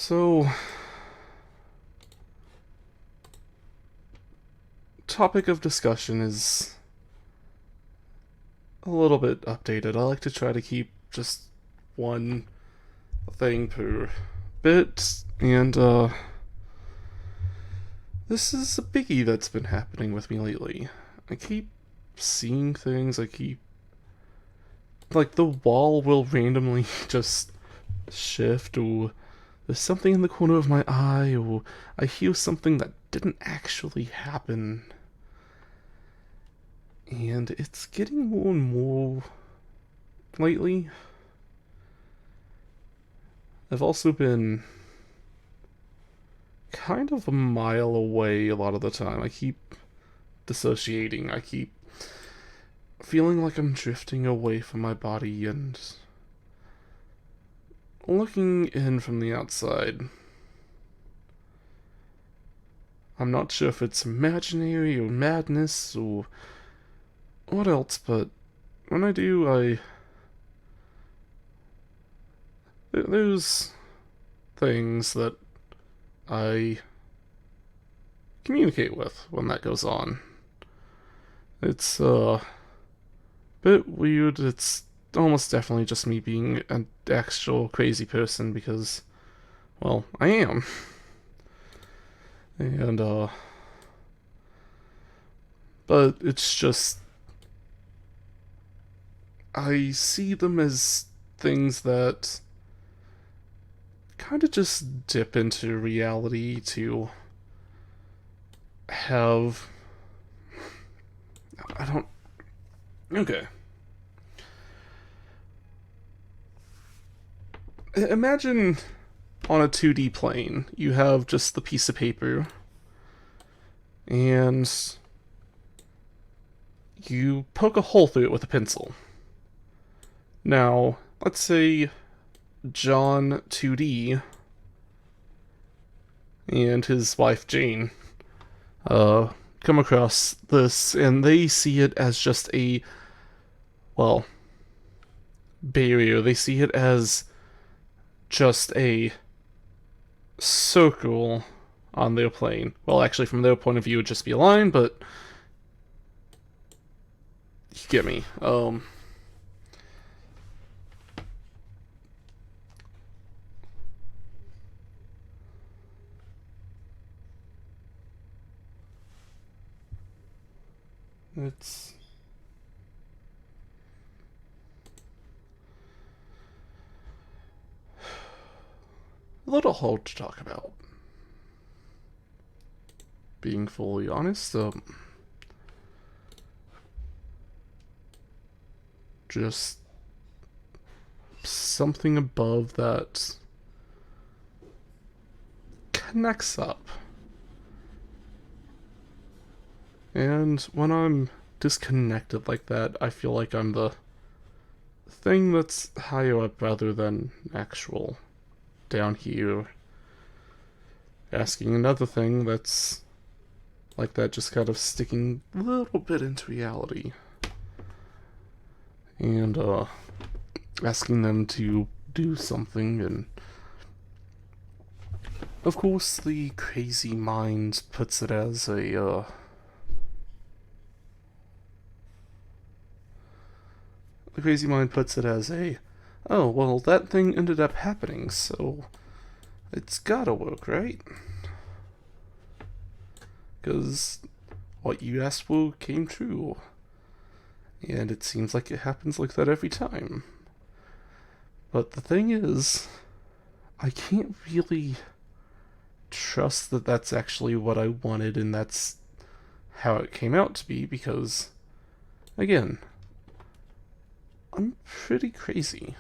So, topic of discussion is a little bit updated. I like to try to keep just one thing per bit, and this is a biggie that's been happening with me lately. I keep seeing things, like, the wall will randomly just shift, or there's something in the corner of my eye, or I hear something that didn't actually happen. And it's getting more and more lately. I've also been kind of a mile away a lot of the time. I keep dissociating. I keep feeling like I'm drifting away from my body and looking in from the outside. I'm not sure if it's imaginary or madness or what else, but when I do, there's things that I communicate with when that goes on. It's a bit weird. It's almost definitely just me being an actual crazy person because, well, I am. And, but it's just, I see them as things that kind of just dip into reality to have. I don't. Okay. Imagine on a 2D plane, you have just the piece of paper, and you poke a hole through it with a pencil. Now, let's say John 2D and his wife Jane uh, come across this, and they see it as just a, well, barrier. They see it as just a circle on their plane. Well, actually, from their point of view, it'd just be a line, but you get me. It's a little hard to talk about. Being fully honest, just something above that connects up. And when I'm disconnected like that, I feel like I'm the thing that's higher up rather than actual down here. Asking another thing that's like that, just kind of sticking a little bit into reality. And, asking them to do something, and of course, the crazy mind puts it as the crazy mind puts it as a, oh, well, that thing ended up happening, so it's gotta work, right? Because what you asked for came true. And it seems like it happens like that every time. But the thing is, I can't really trust that that's actually what I wanted and that's how it came out to be because, again, I'm pretty crazy.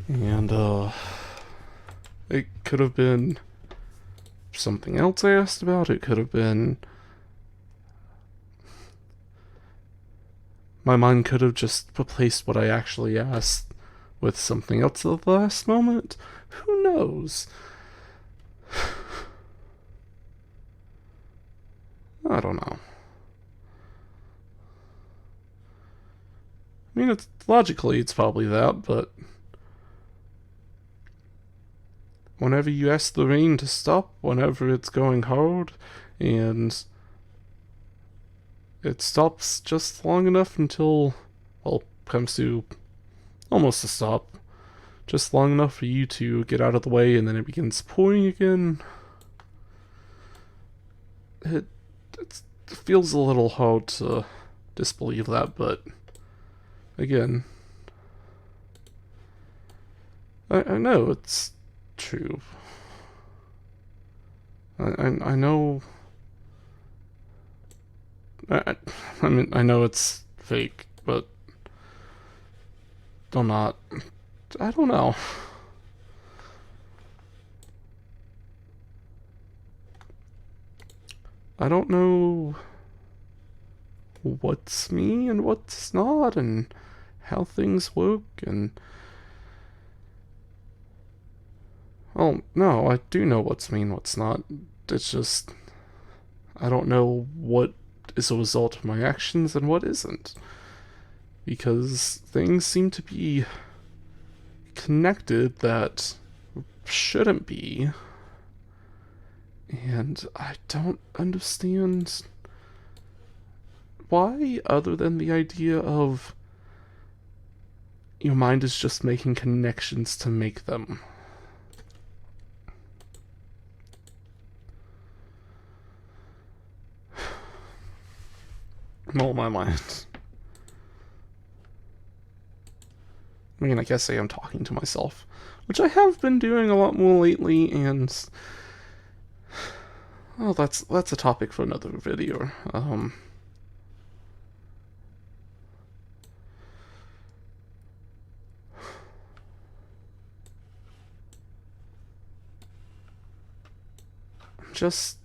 And, it could have been something else I asked about. It could have been. My mind could have just replaced what I actually asked with something else at the last moment. Who knows? I don't know. mean, it's logically it's probably that, but whenever you ask the rain to stop, whenever it's going hard, and it stops just long enough until, well, comes to almost a stop, just long enough for you to get out of the way, and then it begins pouring again. It feels a little hard to disbelieve that, but again, I know it's true. I know. I mean, I know it's fake, but I'm not. I don't know. I don't know what's me and what's not, and how things work, and. Well, no, I do know what's me and what's not. It's just. I don't know what is a result of my actions and what isn't. Because things seem to be connected that shouldn't be. And I don't understand why, other than the idea of your mind is just making connections to make them. Well, my mind. I mean, I guess I am talking to myself, which I have been doing a lot more lately, and well, that's a topic for another video. I'm just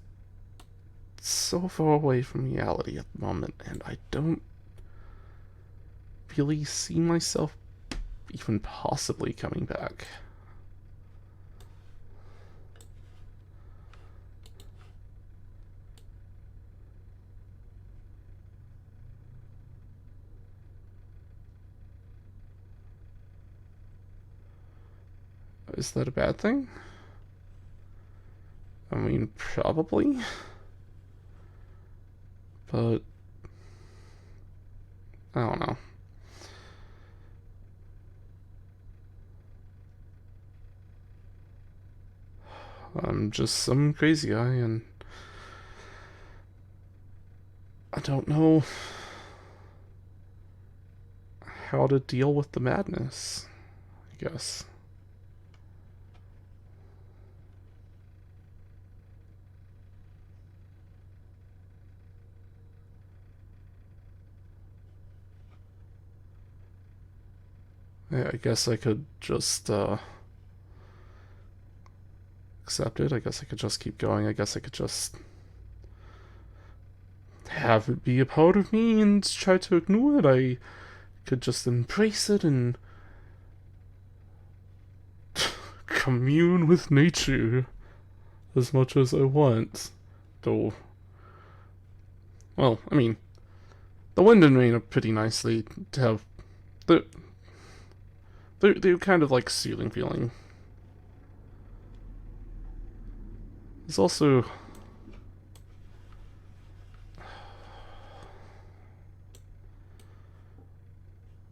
so far away from reality at the moment, and I don't really see myself even possibly coming back. Is that a bad thing? I mean, probably. But I don't know. I'm just some crazy guy, and I don't know how to deal with the madness, I guess. Yeah, I guess I could just accept it. I guess I could just keep going. I guess I could just have it be a part of me and try to ignore it. I could just embrace it and commune with nature as much as I want. Though, well, I mean, the wind and rain are pretty nicely to have. They're kind of like soothing feeling. There's also.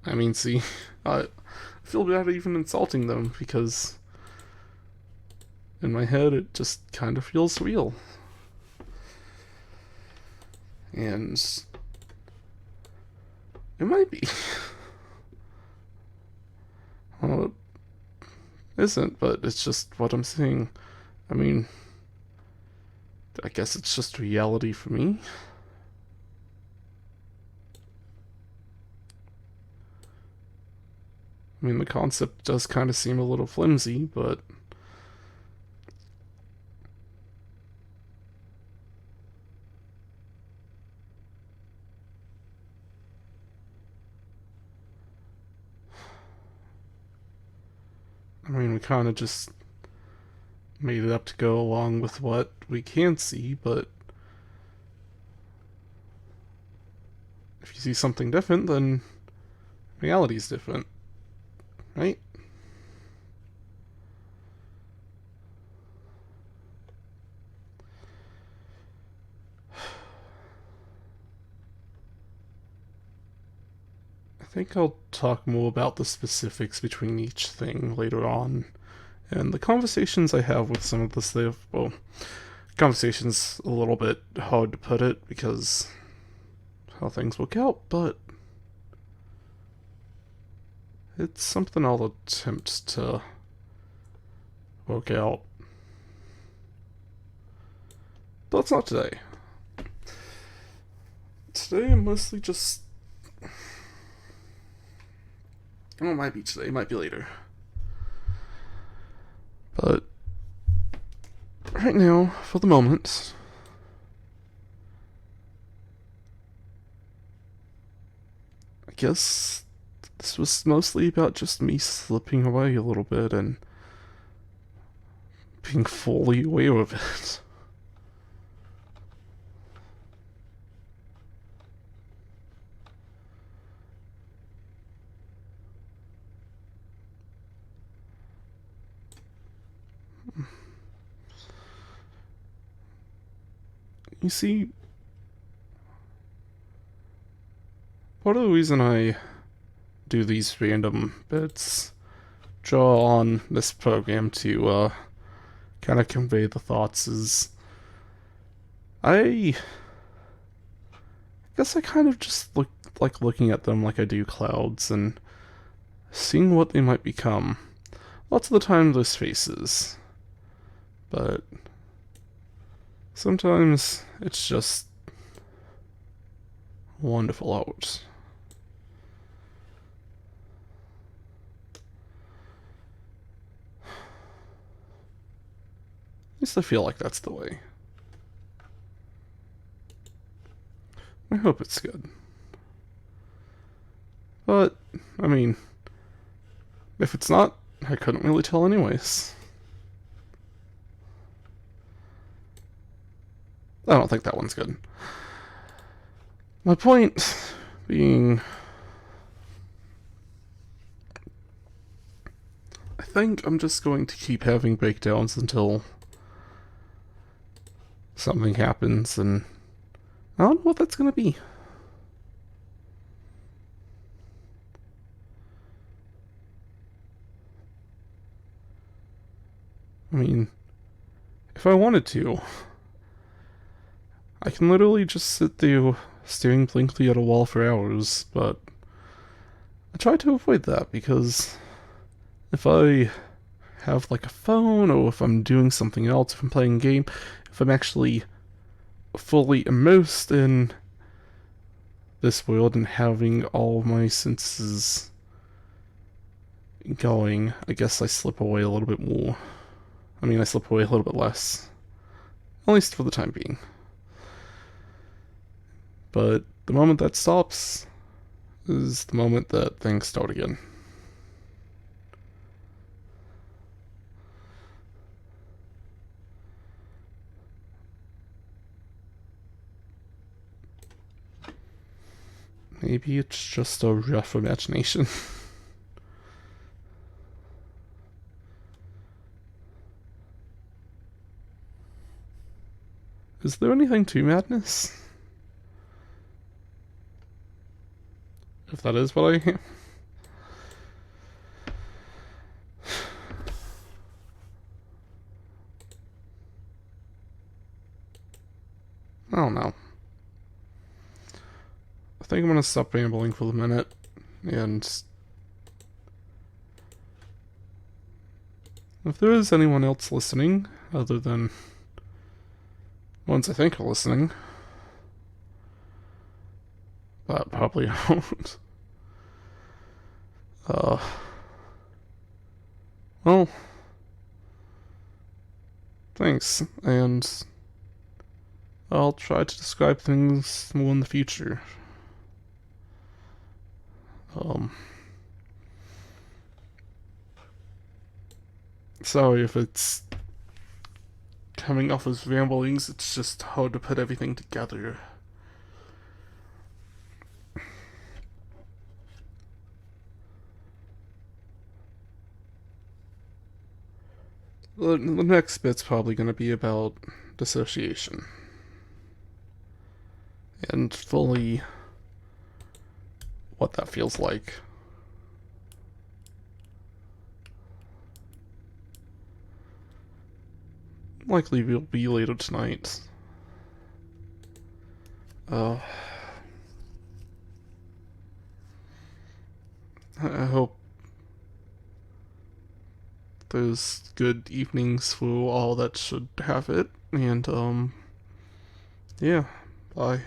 I mean, see, I feel bad even insulting them because in my head it just kind of feels real. And it might be. Well, it isn't, but it's just what I'm seeing. I mean, I guess it's just reality for me. I mean, the concept does kind of seem a little flimsy, but I mean, we kind of just made it up to go along with what we can see, but if you see something different, then Reality's different, right? I think I'll talk more about the specifics between each thing later on. And the conversations I have with some of the stuff, well, conversations a little bit hard to put it because how things work out, but it's something I'll attempt to work out. But it's not today. Today I'm mostly just... Well, it might be today, it might be later. But right now, for the moment, I guess this was mostly about just me slipping away a little bit and being fully aware of it. You see, part of the reason I do these random bits, draw on this program to kind of convey the thoughts is I guess I kind of just like looking at them like I do clouds and seeing what they might become. Lots of the time those faces, but sometimes it's just wonderful art. At least I feel like that's the way. I hope it's good. But, I mean, if it's not, I couldn't really tell anyways. I don't think that one's good. My point being, I think I'm just going to keep having breakdowns until something happens, and I don't know what that's gonna be. I mean, if I wanted to, I can literally just sit there staring blankly at a wall for hours, but I try to avoid that because if I have like a phone or if I'm doing something else, if I'm playing a game, if I'm actually fully immersed in this world and having all my senses going, I guess I slip away a little bit more. I mean, I slip away a little bit less. At least for the time being. But the moment that stops is the moment that things start again. Maybe it's just a rough imagination. Is there anything to madness? If that is what I am. I don't know. I think I'm gonna stop rambling for the minute and if there is anyone else listening other than ones I think are listening, but probably won't. Well, thanks, and I'll try to describe things more in the future. Sorry if it's coming off as ramblings, it's just hard to put everything together. The next bit's probably going to be about dissociation. And fully what that feels like. Likely will be later tonight. Uh, I hope there's good evenings for all that should have it. And, yeah, bye.